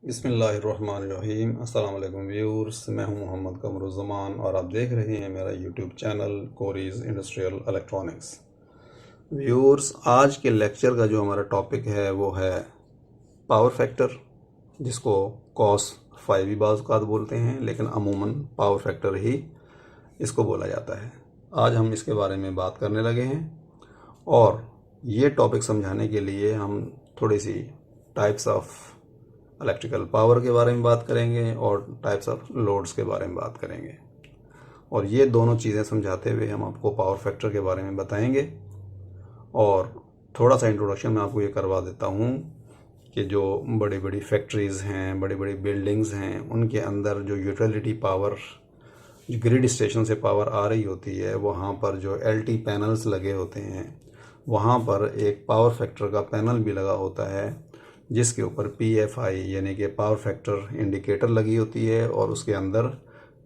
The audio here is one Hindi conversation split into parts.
बिस्मिल्लाहिर्रहमानिर्रहीम। अस्सलाम वालेकुम व्यूअर्स, मैं हूं मोहम्मद कमरुज़्ज़मान और आप देख रहे हैं मेरा YouTube channel Cori's industrial electronics. Viewers, आज के लेक्चर का जो हमारा टॉपिक है वो है पावर फैक्टर, जिसको कॉस 5 भी बाज़ औक़ात बोलते हैं, लेकिन अमूमन पावर फैक्टर ही इसको बोला जाता है। आज हम इसके बारे में बात करने लगे हैं और ये टॉपिक समझाने के लिए हम थोड़ी सी टाइप्स ऑफ इलेक्ट्रिकल पावर के बारे में बात करेंगे और टाइप्स ऑफ लोड्स के बारे में बात करेंगे, और ये दोनों चीज़ें समझाते हुए हम आपको पावर फैक्टर के बारे में बताएंगे। और थोड़ा सा इंट्रोडक्शन मैं आपको ये करवा देता हूँ कि जो बड़ी बड़ी फैक्ट्रीज़ हैं, बड़ी बड़ी बिल्डिंग्स हैं, उनके अंदर जो यूटिलिटी पावर, जो ग्रिड स्टेशन से पावर आ रही होती है, वहाँ पर जो एलटी पैनल्स लगे होते हैं, वहाँ पर एक पावर फैक्टर का पैनल भी लगा होता है, जिसके ऊपर PFI यानी कि पावर फैक्टर इंडिकेटर लगी होती है, और उसके अंदर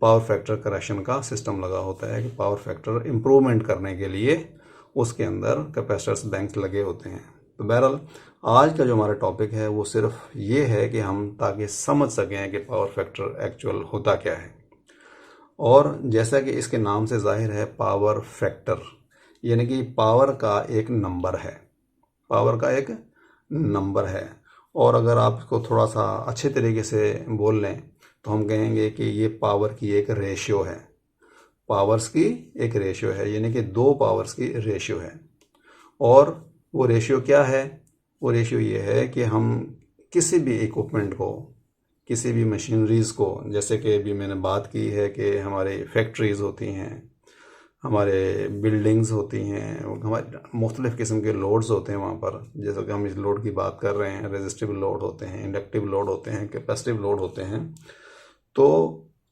पावर फैक्टर करेक्शन का सिस्टम लगा होता है कि पावर फैक्टर इम्प्रूवमेंट करने के लिए उसके अंदर कैपेसिटर्स बैंक्स लगे होते हैं। तो बहरहाल आज का जो हमारा टॉपिक है वो सिर्फ ये है कि हम ताकि समझ सकें कि पावर फैक्टर एक्चुअल होता क्या है। और जैसा कि इसके नाम से जाहिर है, पावर फैक्टर यानी कि पावर का एक नंबर है, पावर का एक नंबर है। और अगर आप इसको थोड़ा सा अच्छे तरीके से बोल लें तो हम कहेंगे कि ये पावर की एक रेशियो है, पावर्स की एक रेशियो है, यानी कि दो पावर्स की रेशियो है। और वो रेशियो क्या है? वो रेशियो ये है कि हम किसी भी इक्विपमेंट को, किसी भी मशीनरीज़ को, जैसे कि अभी मैंने बात की है कि हमारी फैक्ट्रीज़ होती हैं, हमारे बिल्डिंग्स होती हैं, हमारे मुख्तलिफ़ किस्म के लोड्स होते हैं वहाँ पर। जैसे कि हम इस लोड की बात कर रहे हैं, रेजिस्टिव लोड होते हैं, इंडक्टिव लोड होते हैं, कैपेसिटिव लोड होते हैं। तो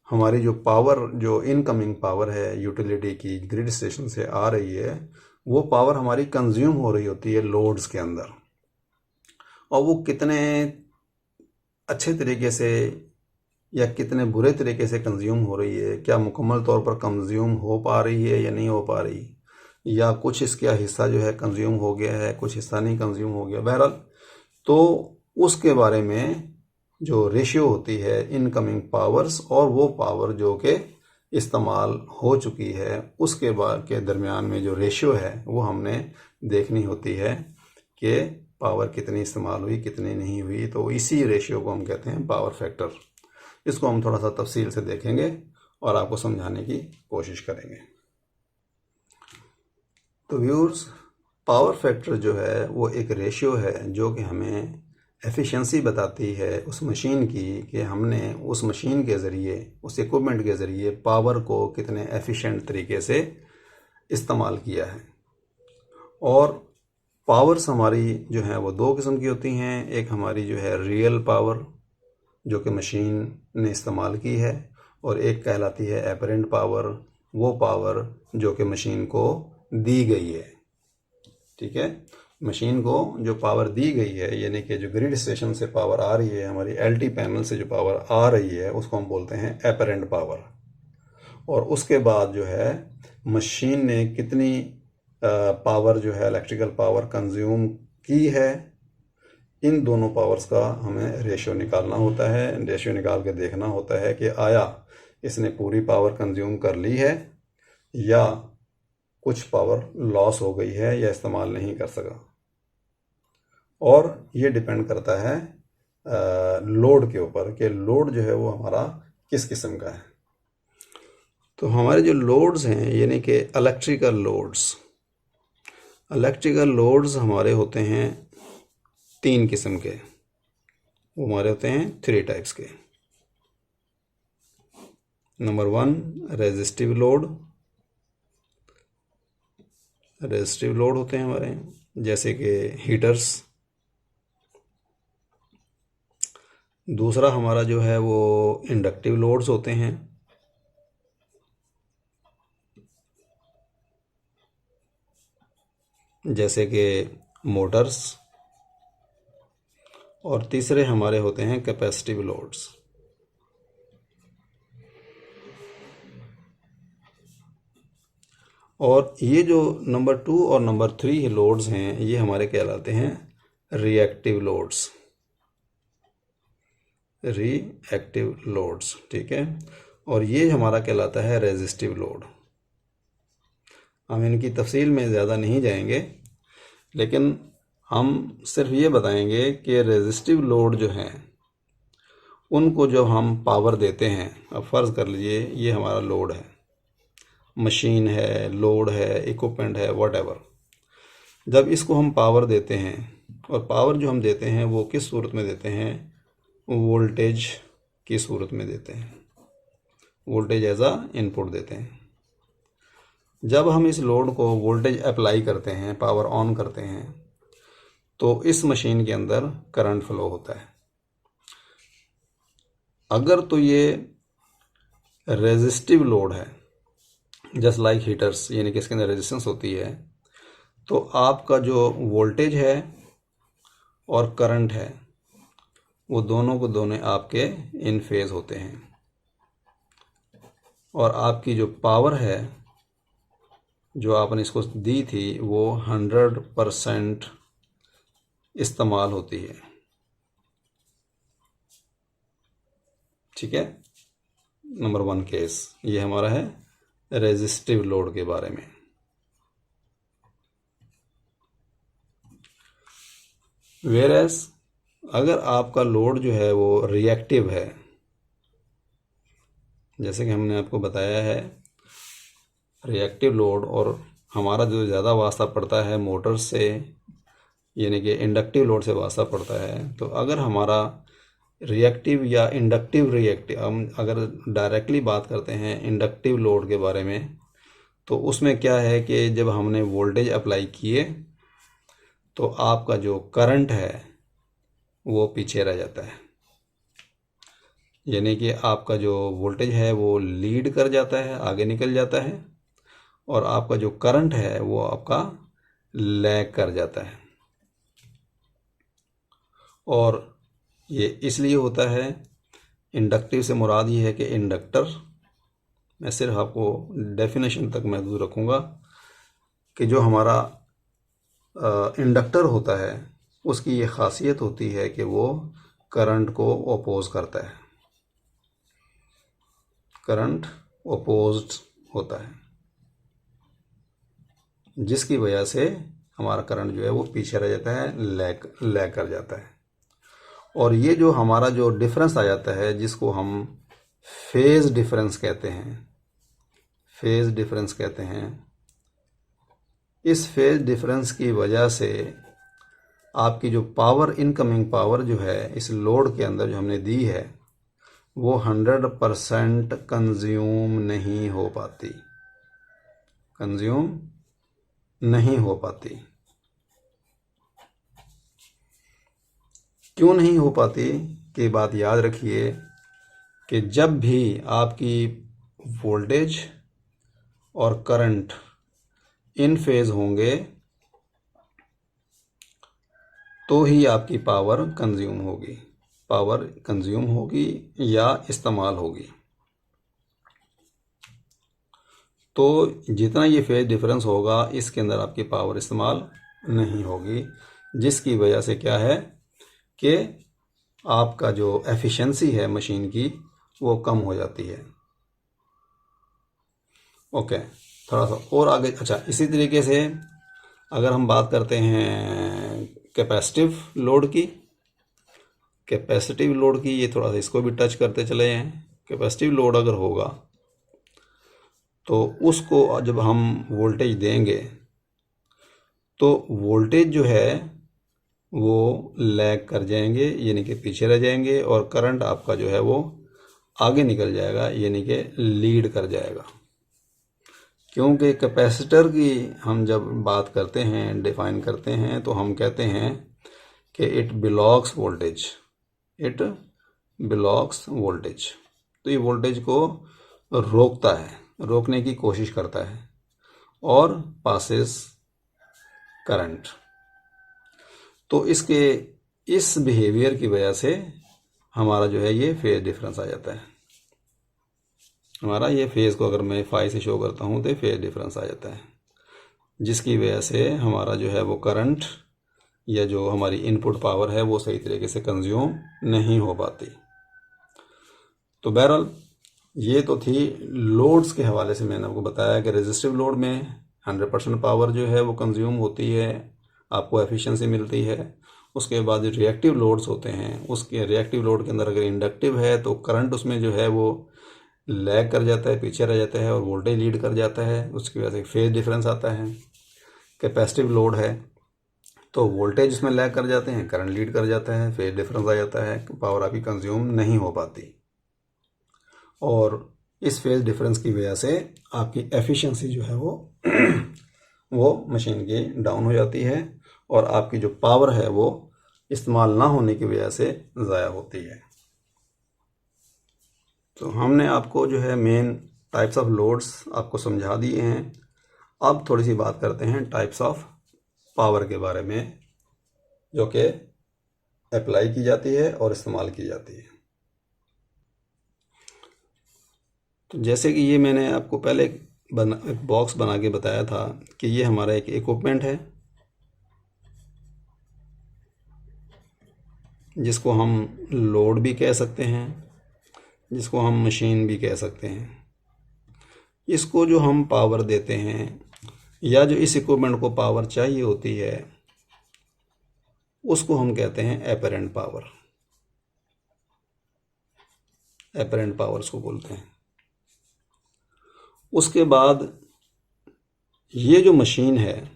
हमारी जो पावर, जो इनकमिंग पावर है यूटिलिटी की, ग्रिड स्टेशन से आ रही है, वो पावर हमारी कंज्यूम हो रही होती है लोड्स के अंदर। और वो कितने अच्छे तरीके से या कितने बुरे तरीके से कंज्यूम हो रही है, क्या मुकम्मल तौर पर कंज्यूम हो पा रही है या नहीं हो पा रही, या कुछ इसका हिस्सा जो है कंज्यूम हो गया है, कुछ हिस्सा नहीं कंज्यूम हो गया, बहरहाल तो उसके बारे में जो रेशियो होती है इनकमिंग पावर्स और वो पावर जो कि इस्तेमाल हो चुकी है, उसके बाद के दरमियान में जो रेशियो है वो हमने देखनी होती है कि पावर कितनी इस्तेमाल हुई, कितनी नहीं हुई। तो इसी रेशियो को हम कहते हैं पावर फैक्टर। इसको हम थोड़ा सा तफसील से देखेंगे और आपको समझाने की कोशिश करेंगे। तो व्यूअर्स, पावर फैक्टर जो है वो एक रेशियो है जो कि हमें एफिशिएंसी बताती है उस मशीन की, कि हमने उस मशीन के ज़रिए, उस इक्विपमेंट के ज़रिए पावर को कितने एफिशिएंट तरीके से इस्तेमाल किया है। और पावर्स हमारी जो है वो दो किस्म की होती हैं। एक हमारी जो है रियल पावर जो कि मशीन ने इस्तेमाल की है, और एक कहलाती है एपरेंट पावर, वो पावर जो कि मशीन को दी गई है। ठीक है, मशीन को जो पावर दी गई है, यानी कि जो ग्रिड स्टेशन से पावर आ रही है, हमारी एलटी पैनल से जो पावर आ रही है, उसको हम बोलते हैं एपरेंट पावर। और उसके बाद जो है मशीन ने कितनी पावर जो है इलेक्ट्रिकल पावर कंज्यूम की है, इन दोनों पावर्स का हमें रेशियो निकालना होता है। रेशियो निकाल के देखना होता है कि आया इसने पूरी पावर कंज्यूम कर ली है या कुछ पावर लॉस हो गई है या इस्तेमाल नहीं कर सका। और ये डिपेंड करता है लोड के ऊपर कि लोड जो है वो हमारा किस किस्म का है। तो हमारे जो लोड्स हैं, यानी कि इलेक्ट्रिकल लोड्स हमारे होते हैं तीन किस्म के। वो हमारे होते हैं 3 टाइप्स के। नंबर 1, रेजिस्टिव लोड होते हैं हमारे, जैसे कि हीटर्स। दूसरा हमारा जो है वो इंडक्टिव लोड्स होते हैं, जैसे कि मोटर्स। और तीसरे हमारे होते हैं कैपेसिटिव लोड्स। और ये जो नंबर 2 और नंबर 3 लोड्स हैं, ये हमारे कहलाते हैं रिएक्टिव लोड्स। रिएक्टिव लोड्स, ठीक है। और ये हमारा कहलाता है रेजिस्टिव लोड। हम इनकी तफसील में ज़्यादा नहीं जाएंगे, लेकिन हम सिर्फ ये बताएंगे कि रेजिस्टिव लोड जो हैं उनको जब हम पावर देते हैं, अब फ़र्ज़ कर लीजिए ये हमारा लोड है, मशीन है, लोड है, इक्विपमेंट है, वॉटेवर। जब इसको हम पावर देते हैं, और पावर जो हम देते हैं वो किस सूरत में देते हैं, वोल्टेज की सूरत में देते हैं, वोल्टेज एज आ इनपुट देते हैं। जब हम इस लोड को वोल्टेज अप्लाई करते हैं, पावर ऑन करते हैं, तो इस मशीन के अंदर करंट फ्लो होता है। अगर तो ये रेजिस्टिव लोड है, जस्ट लाइक हीटर्स, यानी कि इसके अंदर रेजिस्टेंस होती है, तो आपका जो वोल्टेज है और करंट है वो दोनों को दोनों आपके इन फेज होते हैं, और आपकी जो पावर है जो आपने इसको दी थी वो 100% इस्तेमाल होती है, ठीक है। नंबर 1 केस ये हमारा है रेजिस्टिव लोड के बारे में। वेरएस अगर आपका लोड जो है वो रिएक्टिव है, जैसे कि हमने आपको बताया है रिएक्टिव लोड, और हमारा जो ज़्यादा वास्ता पड़ता है मोटर से, यानी कि इंडक्टिव लोड से वास्ता पड़ता है। तो अगर हमारा रिएक्टिव या इंडक्टिव, रिएक्टिव हम अगर डायरेक्टली बात करते हैं इंडक्टिव लोड के बारे में, तो उसमें क्या है कि जब हमने वोल्टेज अप्लाई किए तो आपका जो करंट है वो पीछे रह जाता है, यानी कि आपका जो वोल्टेज है वो लीड कर जाता है, आगे निकल जाता है, और आपका जो करंट है वो आपका लैग कर जाता है। और ये इसलिए होता है, इंडक्टिव से मुराद ये है कि इंडक्टर, मैं सिर्फ आपको डेफिनेशन तक महदूद रखूँगा कि जो हमारा इंडक्टर होता है उसकी ये ख़ासियत होती है कि वो करंट को अपोज करता है, करंट अपोज्ड होता है, जिसकी वजह से हमारा करंट जो है वो पीछे रह जाता है, लैग कर जाता है। और ये जो हमारा जो डिफरेंस आ जाता है जिसको हम फेज़ डिफरेंस कहते हैं, फेज़ डिफरेंस कहते हैं, इस फेज़ डिफरेंस की वजह से आपकी जो पावर, इनकमिंग पावर जो है इस लोड के अंदर जो हमने दी है वो 100% कंज्यूम नहीं हो पाती, कंज्यूम नहीं हो पाती। क्यों नहीं हो पाती कि बात याद रखिए कि जब भी आपकी वोल्टेज और करंट इन फेज होंगे तो ही आपकी पावर कंज्यूम होगी, पावर कंज्यूम होगी या इस्तेमाल होगी। तो जितना ये फेज डिफरेंस होगा इसके अंदर आपकी पावर इस्तेमाल नहीं होगी, जिसकी वजह से क्या है कि आपका जो एफिशिएंसी है मशीन की वो कम हो जाती है। ओके, थोड़ा सा और आगे, अच्छा इसी तरीके से अगर हम बात करते हैं कैपेसिटिव लोड की, कैपेसिटिव लोड की, ये थोड़ा सा इसको भी टच करते चले हैं। कैपेसिटिव लोड अगर होगा तो उसको जब हम वोल्टेज देंगे तो वोल्टेज जो है वो लैग कर जाएंगे, यानी कि पीछे रह जाएंगे, और करंट आपका जो है वो आगे निकल जाएगा, यानी कि लीड कर जाएगा। क्योंकि कैपेसिटर की हम जब बात करते हैं, डिफाइन करते हैं, तो हम कहते हैं कि इट बिलॉक्स वोल्टेज, इट बिलॉक्स वोल्टेज। तो ये वोल्टेज को रोकता है, रोकने की कोशिश करता है, और पासेस करंट। तो इसके इस बिहेवियर की वजह से हमारा जो है ये फेज डिफरेंस आ जाता है। हमारा ये फेज को अगर मैं फाई से शो करता हूँ तो फेज डिफरेंस आ जाता है, जिसकी वजह से हमारा जो है वो करंट या जो हमारी इनपुट पावर है वो सही तरीके से कंज्यूम नहीं हो पाती। तो बहरहाल ये तो थी लोड्स के हवाले से। मैंने आपको बताया कि रेजिस्टिव लोड में 100% पावर जो है वो कंज्यूम होती है, आपको एफिशिएंसी मिलती है। उसके बाद जो रिएक्टिव लोड्स होते हैं, उसके रिएक्टिव लोड के अंदर अगर इंडक्टिव है तो करंट उसमें जो है वो लैग कर जाता है, पीछे रह जाता है और वोल्टेज लीड कर जाता है, उसकी वजह से फेज डिफरेंस आता है। कैपेसिटिव लोड है तो वोल्टेज इसमें लैग कर जाते हैं, करंट लीड कर जाता है, फेज डिफरेंस आ जाता है, पावर आपकी कंज्यूम नहीं हो पाती और इस फेज डिफरेंस की वजह से आपकी एफिशिएंसी जो है वो मशीन की डाउन हो जाती है और आपकी जो पावर है वो इस्तेमाल ना होने की वजह से ज़ाया होती है। तो हमने आपको जो है मेन टाइप्स ऑफ लोड्स आपको समझा दिए हैं। अब थोड़ी सी बात करते हैं टाइप्स ऑफ पावर के बारे में जो कि अप्लाई की जाती है और इस्तेमाल की जाती है। तो जैसे कि ये मैंने आपको पहले एक बॉक्स बना के बताया था कि ये हमारा एक इक्विपमेंट है जिसको हम लोड भी कह सकते हैं, जिसको हम मशीन भी कह सकते हैं। इसको जो हम पावर देते हैं या जो इस इक्विपमेंट को पावर चाहिए होती है उसको हम कहते हैं एपरेंट पावर। एपरेंट पावर उसको बोलते हैं। उसके बाद ये जो मशीन है,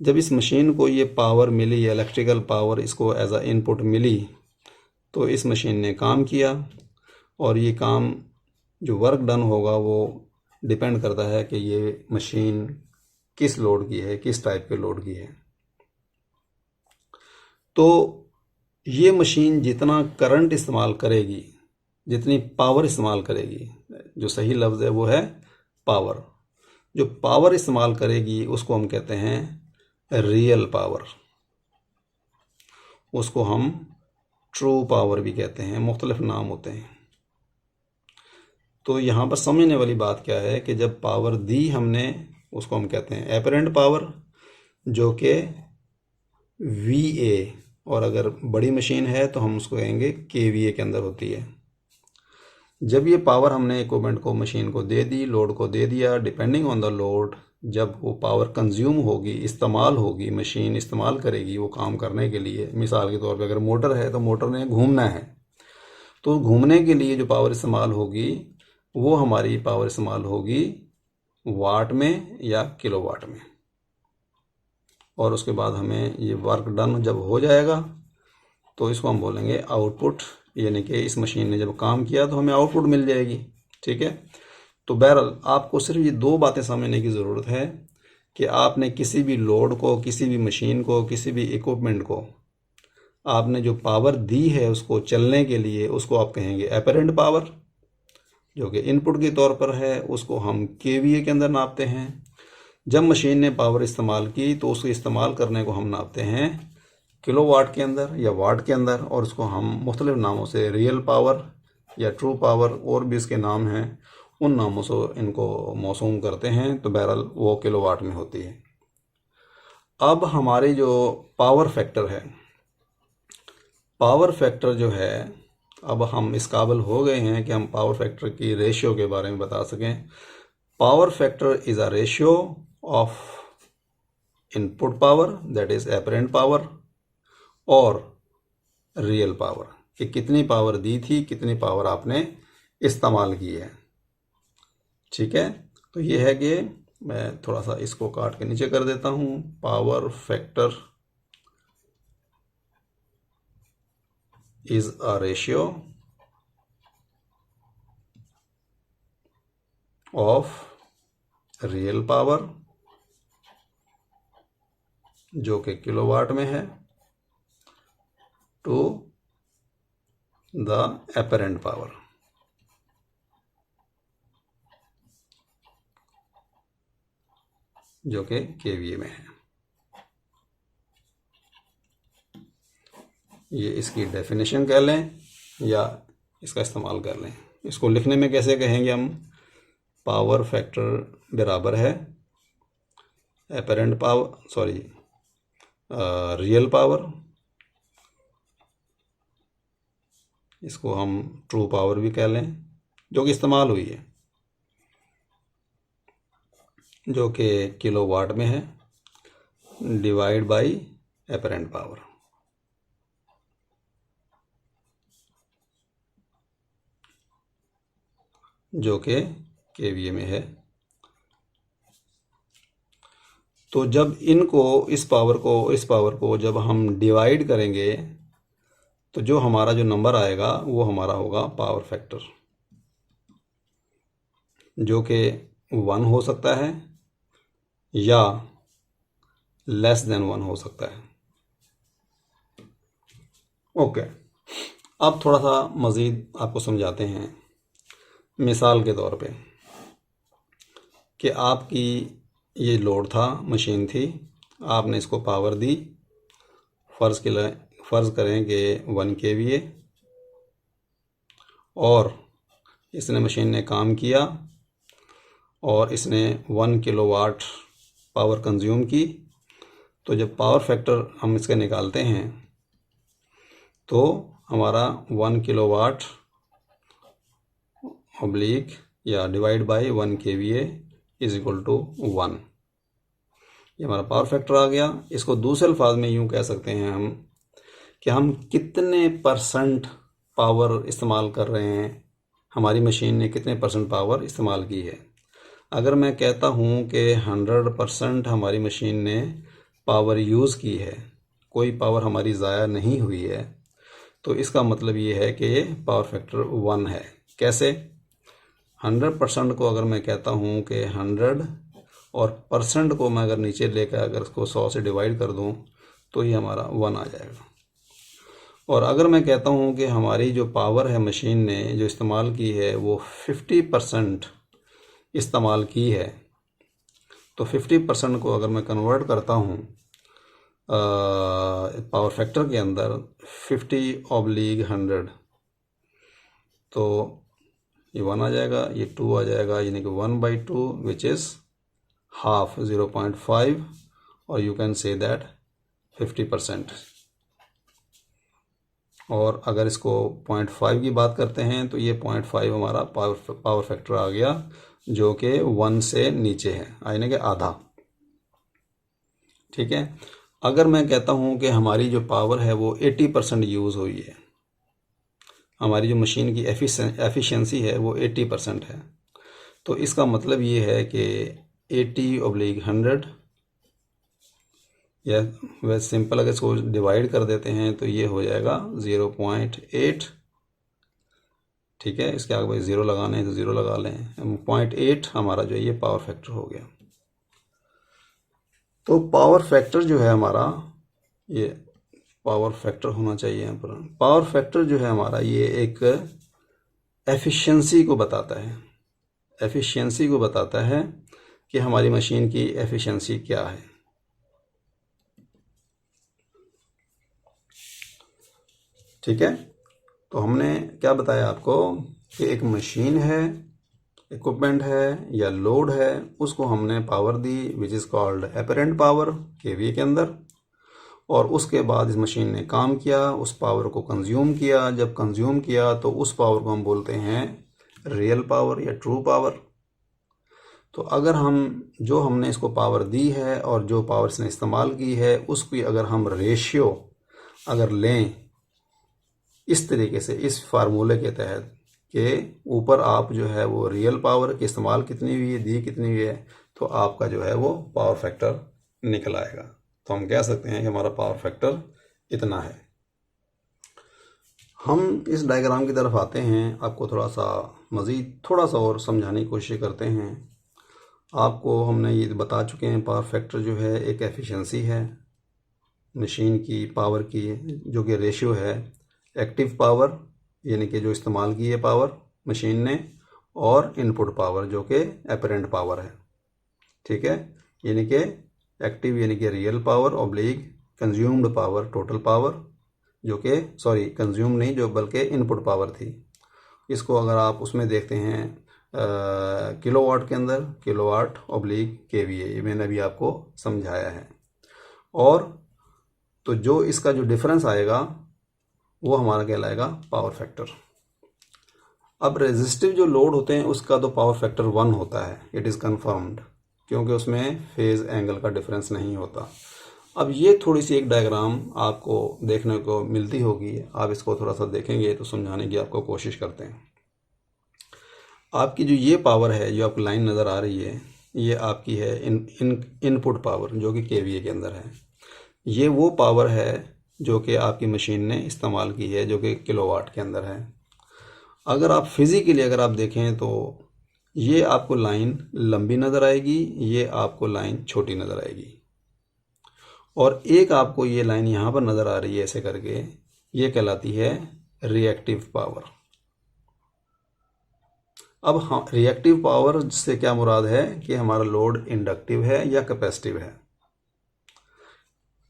जब इस मशीन को ये पावर मिली, इलेक्ट्रिकल पावर इसको एज अ इनपुट मिली, तो इस मशीन ने काम किया और ये काम जो वर्क डन होगा वो डिपेंड करता है कि ये मशीन किस लोड की है, किस टाइप के लोड की है। तो ये मशीन जितना करंट इस्तेमाल करेगी, जितनी पावर इस्तेमाल करेगी, जो सही लफ्ज़ है वो है पावर, जो पावर इस्तेमाल करेगी उसको हम कहते हैं रियल पावर। उसको हम ट्रू पावर भी कहते हैं, मुख्तलिफ नाम होते हैं। तो यहाँ पर समझने वाली बात क्या है कि जब पावर दी हमने उसको हम कहते हैं एपरेंट पावर, जो कि VA, और अगर बड़ी मशीन है तो हम उसको कहेंगे KVA के अंदर होती है। जब ये पावर हमने इक्विपमेंट को, मशीन को दे दी, लोड को दे दिया, डिपेंडिंग ऑन द लोड, जब वो पावर कंज्यूम होगी, इस्तेमाल होगी, मशीन इस्तेमाल करेगी वो काम करने के लिए। मिसाल के तौर पे अगर मोटर है तो मोटर ने घूमना है, तो घूमने के लिए जो पावर इस्तेमाल होगी वो हमारी पावर इस्तेमाल होगी वाट में या किलोवाट में। और उसके बाद हमें ये वर्क डन जब हो जाएगा तो इसको हम बोलेंगे आउटपुट, यानी कि इस मशीन ने जब काम किया तो हमें आउटपुट मिल जाएगी। ठीक है। तो बहरहाल आपको सिर्फ ये दो बातें समझने की ज़रूरत है कि आपने किसी भी लोड को, किसी भी मशीन को, किसी भी इक्विपमेंट को आपने जो पावर दी है उसको चलने के लिए, उसको आप कहेंगे एपरेंट पावर, जो कि इनपुट के तौर पर है, उसको हम KVA के अंदर नापते हैं। जब मशीन ने पावर इस्तेमाल की तो उसको इस्तेमाल करने को हम नापते हैं किलोवाट के अंदर या वाट के अंदर, और उसको हम मुख्तलिफ नामों से रियल पावर या ट्रू पावर और भी इसके नाम हैं, उन नामों से इनको मौसूम करते हैं। तो बहरहाल वो किलोवाट में होती है। अब हमारे जो पावर फैक्टर है, पावर फैक्टर जो है, अब हम इस काबिल हो गए हैं कि हम पावर फैक्टर की रेशियो के बारे में बता सकें। Power factor is a ratio of input power, that is apparent power, और रियल पावर, कि कितनी पावर दी थी, कितनी पावर आपने इस्तेमाल की है। ठीक है। तो ये है कि मैं थोड़ा सा इसको काट के नीचे कर देता हूँ। Power factor is a ratio of real power, जो कि किलोवाट में है, टू द एपरेंट पावर, जो कि KVA में है। ये इसकी डेफिनेशन कह लें या इसका इस्तेमाल कर लें। इसको लिखने में कैसे कहेंगे हम? पावर फैक्टर बराबर है apparent power, sorry, real power इसको हम ट्रू पावर भी कह लें, जो कि इस्तेमाल हुई है, जो कि किलोवाट में है, डिवाइड बाय एपरेंट पावर। जो कि केवीए में है। तो जब इनको इस पावर को जब हम डिवाइड करेंगे तो जो हमारा जो नंबर आएगा वो हमारा होगा पावर फैक्टर, जो कि 1 हो सकता है या लेस देन 1 हो सकता है। ओके, अब थोड़ा सा मज़ीद आपको समझाते हैं मिसाल के तौर पे कि आपकी ये लोड था, मशीन थी, आपने इसको पावर दी, फ़र्ज़ करें कि 1 kVA, और इसने मशीन ने काम किया और इसने 1 किलोवाट पावर कंज्यूम की। तो जब पावर फैक्टर हम इसका निकालते हैं तो हमारा 1 किलोवाट ऑब्लिक या divide by 1 kVA is equal to 1, ये हमारा पावर फैक्टर आ गया। इसको दूसरे अल्फाज में यूँ कह सकते हैं हम कि हम कितने परसेंट पावर इस्तेमाल कर रहे हैं, हमारी मशीन ने कितने परसेंट पावर इस्तेमाल की है। अगर मैं कहता हूँ कि 100% हमारी मशीन ने पावर यूज़ की है, कोई पावर हमारी ज़ाया नहीं हुई है, तो इसका मतलब ये है कि ये पावर फैक्टर 1 है। कैसे? 100% को अगर मैं कहता हूँ कि 100 और परसेंट को मैं अगर नीचे लेकर अगर इसको 100 से डिवाइड कर दूँ तो ये हमारा 1 आ जाएगा। और अगर मैं कहता हूँ कि हमारी जो पावर है मशीन ने जो इस्तेमाल की है वो 50% इस्तेमाल की है, तो 50% को अगर मैं कन्वर्ट करता हूँ पावर फैक्टर के अंदर 50/100, तो ये 1 आ जाएगा, ये 2 आ जाएगा, यानी कि 1/2 विच इज़ हाफ 0.5, और यू कैन से दैट 50%। और अगर इसको 0.5 की बात करते हैं तो ये 0.5 हमारा पावर फैक्टर आ गया, जो कि 1 से नीचे है, यानी कि आधा। ठीक है। अगर मैं कहता हूँ कि हमारी जो पावर है वो 80% यूज़ हुई है, हमारी जो मशीन की एफिशिएंसी है वो 80% है, तो इसका मतलब ये है कि 80/100, या वैसे सिंपल अगर इसको डिवाइड कर देते हैं तो ये हो जाएगा 0.8। ठीक है, इसके आगे भाई 0 लगाने हैं तो 0 लगा लें, 0.8 हमारा जो है ये पावर फैक्टर हो गया। तो पावर फैक्टर जो है हमारा, ये पावर फैक्टर होना चाहिए यहाँ पर, पावर फैक्टर जो है हमारा ये एक एफिशिएंसी को बताता है, एफिशिएंसी को बताता है कि हमारी मशीन की एफिशिएंसी क्या है। ठीक है, तो हमने क्या बताया आपको कि एक मशीन है, इक्विपमेंट है या लोड है, उसको हमने power the which is called apparent power KVA के अंदर, और उसके बाद इस मशीन ने काम किया, उस पावर को कंज्यूम किया। जब कंज्यूम किया तो उस पावर को हम बोलते हैं रियल पावर या ट्रू पावर। तो अगर हम जो हमने इसको पावर दी है और जो पावर इसने इस्तेमाल की है उसकी अगर हम रेशियो अगर लें इस तरीके से, इस फार्मूले के तहत कि ऊपर आप जो है वो रियल पावर की इस्तेमाल कितनी हुई है, दी कितनी हुई है, तो आपका जो है वो पावर फैक्टर निकल आएगा। तो हम कह सकते हैं कि हमारा पावर फैक्टर इतना है। हम इस डायग्राम की तरफ आते हैं, आपको थोड़ा सा मज़ीद थोड़ा सा और समझाने की कोशिश करते हैं। आपको हमने ये बता चुके हैं पावर फैक्टर जो है एक एफिशिएंसी है मशीन की पावर की, जो कि रेशियो है एक्टिव पावर यानी कि जो इस्तेमाल की है पावर मशीन ने, और इनपुट पावर जो कि अपरेंट पावर है। ठीक है, यानी कि एक्टिव यानी कि real power oblique consumed power total power, जो कि सॉरी कंज्यूम नहीं, जो बल्कि इनपुट पावर थी। इसको अगर आप उसमें देखते हैं किलोवाट के अंदर, किलोवाट ऑब्लिक केवीए, ये मैंने अभी आपको समझाया है। और तो जो इसका जो डिफरेंस आएगा वो हमारा कहलाएगा पावर फैक्टर। अब रेजिस्टिव जो लोड होते हैं उसका तो पावर फैक्टर 1 होता है, इट इज़ कन्फर्म्ड, क्योंकि उसमें फेज़ एंगल का डिफरेंस नहीं होता। अब ये थोड़ी सी एक डायग्राम आपको देखने को मिलती होगी, आप इसको थोड़ा सा देखेंगे तो समझाने की आपको कोशिश करते हैं। आपकी जो ये पावर है, जो आपकी लाइन नज़र आ रही है, ये आपकी है इनपुट पावर जो कि केवीए के अंदर है। ये वो पावर है जो कि आपकी मशीन ने इस्तेमाल की है, जो कि किलोवाट के अंदर है। अगर आप फिज़िकली अगर आप देखें तो ये आपको लाइन लंबी नज़र आएगी, ये आपको लाइन छोटी नज़र आएगी, और एक आपको ये लाइन यहाँ पर नज़र आ रही है ऐसे करके, ये कहलाती है रिएक्टिव पावर। अब हाँ, रिएक्टिव पावर से क्या मुराद है कि हमारा लोड इंडक्टिव है या कैपेसिटिव है।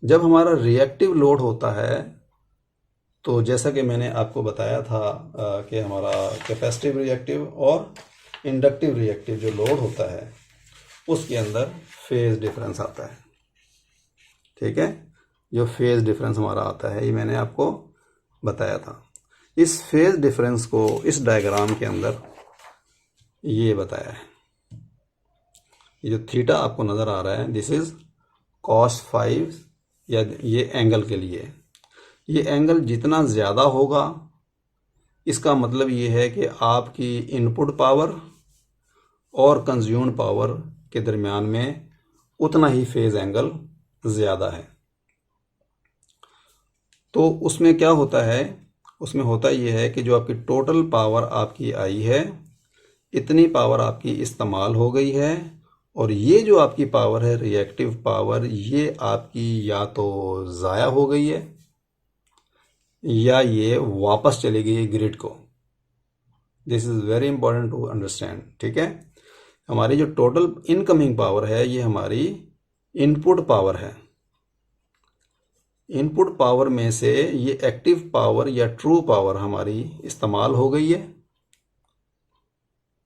जब हमारा रिएक्टिव लोड होता है तो जैसा कि मैंने आपको बताया था कि हमारा कैपेसिटिव रिएक्टिव और इंडक्टिव रिएक्टिव जो लोड होता है उसके अंदर फेज़ डिफरेंस आता है। ठीक है, जो फेज़ डिफरेंस हमारा आता है ये मैंने आपको बताया था। इस फेज़ डिफरेंस को इस डायग्राम के अंदर ये बताया है। ये जो थीटा आपको नज़र आ रहा है, दिस इज़ cos 5, या ये एंगल के लिए, ये एंगल जितना ज़्यादा होगा इसका मतलब ये है कि आपकी इनपुट पावर और कंज्यूम्ड पावर के दरमियान में उतना ही फेज़ एंगल ज़्यादा है। तो उसमें क्या होता है, उसमें होता ये है कि जो आपकी टोटल पावर आपकी आई है, इतनी पावर आपकी इस्तेमाल हो गई है, और ये जो आपकी पावर है रिएक्टिव पावर, ये आपकी या तो ज़ाया हो गई है या ये वापस चली गई है ग्रिड को। This is very important to understand. ठीक है, हमारी जो टोटल इनकमिंग पावर है ये हमारी इनपुट पावर है। इनपुट पावर में से ये एक्टिव पावर या ट्रू पावर हमारी इस्तेमाल हो गई है,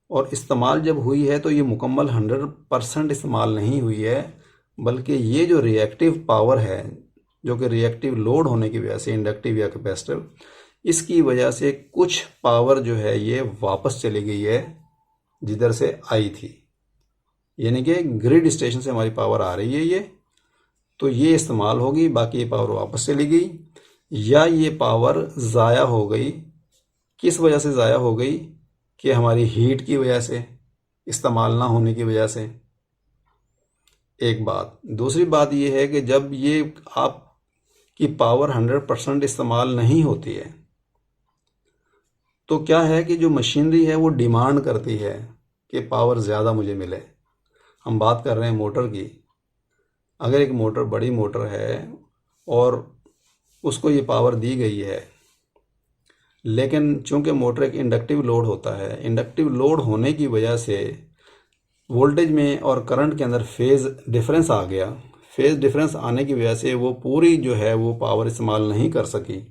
और इस्तेमाल जब हुई है तो ये मुकम्मल 100% इस्तेमाल नहीं हुई है, बल्कि ये जो रिएक्टिव पावर है, जो कि रिएक्टिव लोड होने की वजह से इंडक्टिव या कैपेसिटिव, इसकी वजह से कुछ पावर जो है ये वापस चली गई है जिधर से आई थी। यानी कि ग्रिड स्टेशन से हमारी पावर आ रही है ये, तो ये इस्तेमाल होगी, बाकी ये पावर वापस चली गई, या ये पावर ज़ाया हो गई। किस वजह से ज़ाया हो गई कि हमारी हीट की वजह से, इस्तेमाल ना होने की वजह से। एक बात। दूसरी बात ये है कि जब ये आपकी पावर 100% इस्तेमाल नहीं होती है तो क्या है कि जो मशीनरी है वो डिमांड करती है कि पावर ज़्यादा मुझे मिले। हम बात कर रहे हैं मोटर की। अगर एक मोटर बड़ी मोटर है और उसको ये पावर दी गई है, लेकिन चूंकि मोटर एक इंडक्टिव लोड होता है, इंडक्टिव लोड होने की वजह से वोल्टेज में और करंट के अंदर फेज़ डिफरेंस आ गया। फेज़ डिफरेंस आने की वजह से वो पूरी जो है वो पावर इस्तेमाल नहीं कर सकी,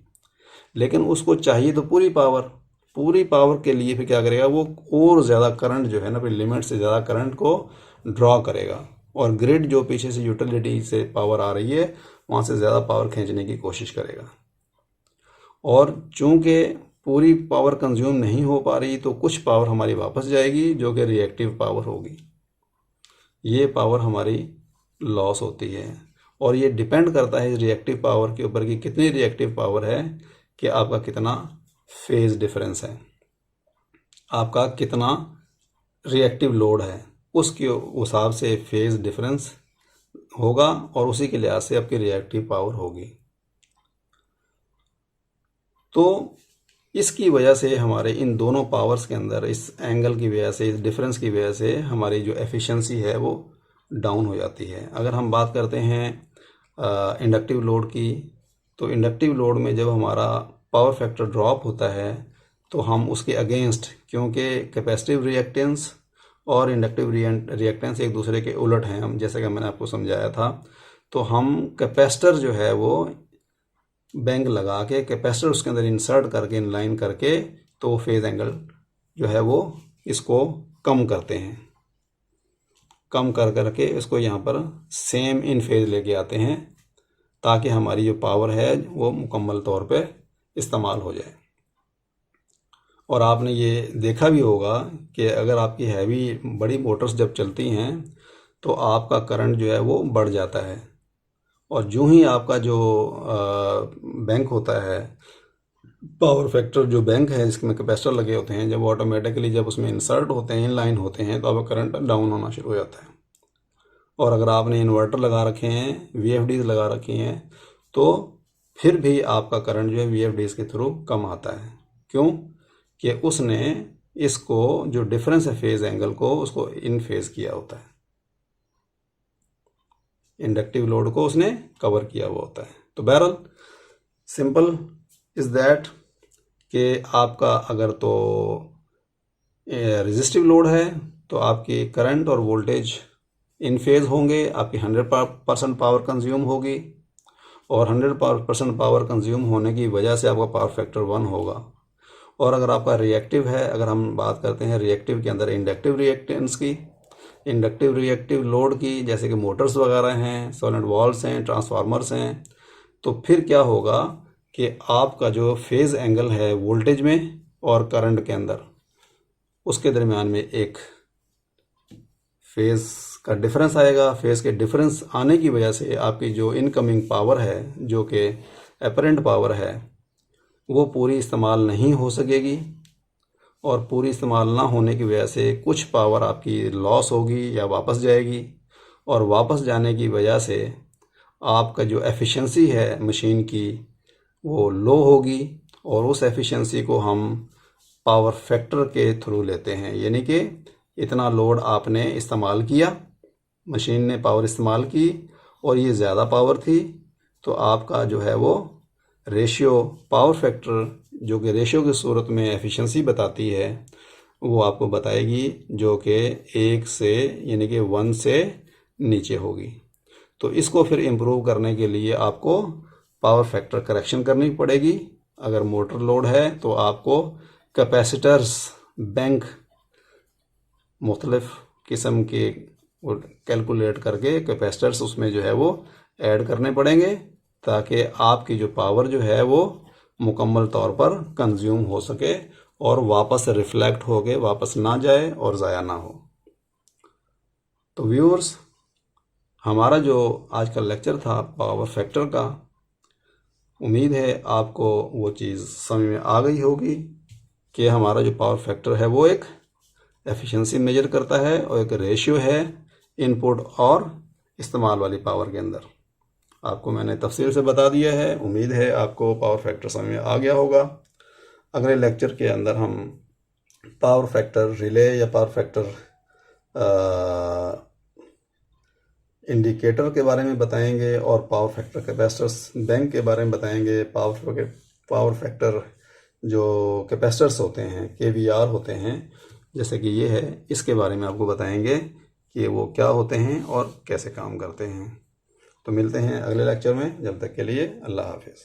लेकिन उसको चाहिए तो पूरी पावर के लिए फिर क्या करेगा, वो और ज़्यादा करंट जो है ना, फिर लिमिट से ज़्यादा करंट को ड्रॉ करेगा, और ग्रिड जो पीछे से यूटिलिटी से पावर आ रही है वहाँ से ज़्यादा पावर खींचने की कोशिश करेगा। और चूंकि पूरी पावर कंज्यूम नहीं हो पा रही तो कुछ पावर हमारी वापस जाएगी जो कि रिएक्टिव पावर होगी। ये पावर हमारी लॉस होती है, और ये डिपेंड करता है रिएक्टिव पावर के ऊपर कि कितनी रिएक्टिव पावर है, कि आपका कितना फेज़ डिफरेंस है, आपका कितना रिएक्टिव लोड है, उसके हिसाब से फेज़ डिफरेंस होगा, और उसी के लिहाज से आपकी रिएक्टिव पावर होगी। तो इसकी वजह से हमारे इन दोनों पावर्स के अंदर, इस एंगल की वजह से, इस डिफरेंस की वजह से हमारी जो एफिशिएंसी है वो डाउन हो जाती है। अगर हम बात करते हैं इंडक्टिव लोड की, तो इंडक्टिव लोड में जब हमारा पावर फैक्टर ड्रॉप होता है तो हम उसके अगेंस्ट, क्योंकि कैपेसिटिव रिएक्टेंस और इंडक्टिव रिएक्टेंस एक दूसरे के उलट हैं, हम जैसे कि मैंने आपको समझाया था, तो हम कैपेसिटर जो है वो बैंक लगा के कैपेसिटर उसके अंदर इंसर्ट करके, इनलाइन करके, तो फेज़ एंगल जो है वो इसको कम करते हैं, कम कर करके इसको यहाँ पर सेम इन फेज़ लेके आते हैं, ताकि हमारी जो पावर है वो मुकम्मल तौर पे इस्तेमाल हो जाए। और आपने ये देखा भी होगा कि अगर आपकी हैवी बड़ी मोटर्स जब चलती हैं तो आपका करंट जो है वो बढ़ जाता है, और जो ही आपका जो बैंक होता है, पावर फैक्टर जो बैंक है जिसमें कैपेसिटर लगे होते हैं, जब ऑटोमेटिकली जब उसमें इंसर्ट होते हैं, इनलाइन होते हैं, तो आपका करंट डाउन होना शुरू हो जाता है। और अगर आपने इन्वर्टर लगा रखे हैं, वीएफडीज लगा रखी हैं, तो फिर भी आपका करंट जो है वीएफडीज के थ्रू कम आता है। क्यों? कि उसने इसको जो डिफरेंस है फेज एंगल को, उसको इन फेज किया होता है, इंडक्टिव लोड को उसने कवर किया हुआ होता है। तो बहरहाल सिंपल इज दैट कि आपका अगर तो रेजिस्टिव लोड है तो आपकी करंट और वोल्टेज इन फेज होंगे, आपकी 100% पावर कंज्यूम होगी, और 100% पावर कंज्यूम होने की वजह से आपका पावर फैक्टर 1 होगा। और अगर आपका रिएक्टिव है, अगर हम बात करते हैं रिएक्टिव के अंदर इंडक्टिव रिएक्टेंस की, इंडक्टिव रिएक्टिव लोड की, जैसे कि मोटर्स वगैरह हैं, सॉलिड वॉल्व्स हैं, ट्रांसफार्मर्स हैं, तो फिर क्या होगा कि आपका जो फेज़ एंगल है वोल्टेज में और करंट के अंदर, उसके दरमियान में एक फेज़ का डिफरेंस आएगा। फेज़ के डिफरेंस आने की वजह से आपकी जो इनकमिंग पावर है, जो कि अपरेंट पावर है, वो पूरी इस्तेमाल नहीं हो सकेगी, और पूरी इस्तेमाल ना होने की वजह से कुछ पावर आपकी लॉस होगी या वापस जाएगी, और वापस जाने की वजह से आपका जो एफिशिएंसी है मशीन की वो लो होगी, और उस एफिशिएंसी को हम पावर फैक्टर के थ्रू लेते हैं। यानी कि इतना लोड आपने इस्तेमाल किया, मशीन ने पावर इस्तेमाल की और ये ज़्यादा पावर थी, तो आपका जो है वो रेशियो पावर फैक्टर, जो कि रेशियो की सूरत में एफिशिएंसी बताती है, वो आपको बताएगी जो कि 1 से यानी कि 1 से नीचे होगी। तो इसको फिर इम्प्रूव करने के लिए आपको पावर फैक्टर करेक्शन करनी पड़ेगी। अगर मोटर लोड है तो आपको कैपेसिटर्स बैंक मुख्तलिफ किस्म के कैलकुलेट करके कैपेसिटर्स उसमें जो है वो ऐड करने पड़ेंगे, ताकि आपकी जो पावर जो है वो मुकम्मल तौर पर कंज्यूम हो सके और वापस रिफ्लेक्ट हो के वापस ना जाए और ज़ाया ना हो। तो व्यूअर्स, हमारा जो आज का लेक्चर था पावर फैक्टर का, उम्मीद है आपको वो चीज़ समझ में आ गई होगी कि हमारा जो पावर फैक्टर है वो एक एफिशिएंसी मेजर करता है और एक रेशियो है इनपुट और इस्तेमाल वाली पावर के अंदर। आपको मैंने तफसील से बता दिया है। उम्मीद है आपको पावर फैक्टर समझ में आ गया होगा। अगले लेक्चर के अंदर हम पावर फैक्टर रिले या पावर फैक्टर इंडिकेटर के बारे में बताएंगे, और पावर फैक्टर कैपेसिटर्स बैंक के बारे में बताएंगे। पावर फैक्टर जो कैपेसिटर्स होते हैं, केवीआर होते हैं, जैसे कि ये है, इसके बारे में आपको बताएंगे कि वो क्या होते हैं और कैसे काम करते हैं। तो मिलते हैं अगले लेक्चर में, जब तक के लिए अल्लाह हाफिज़।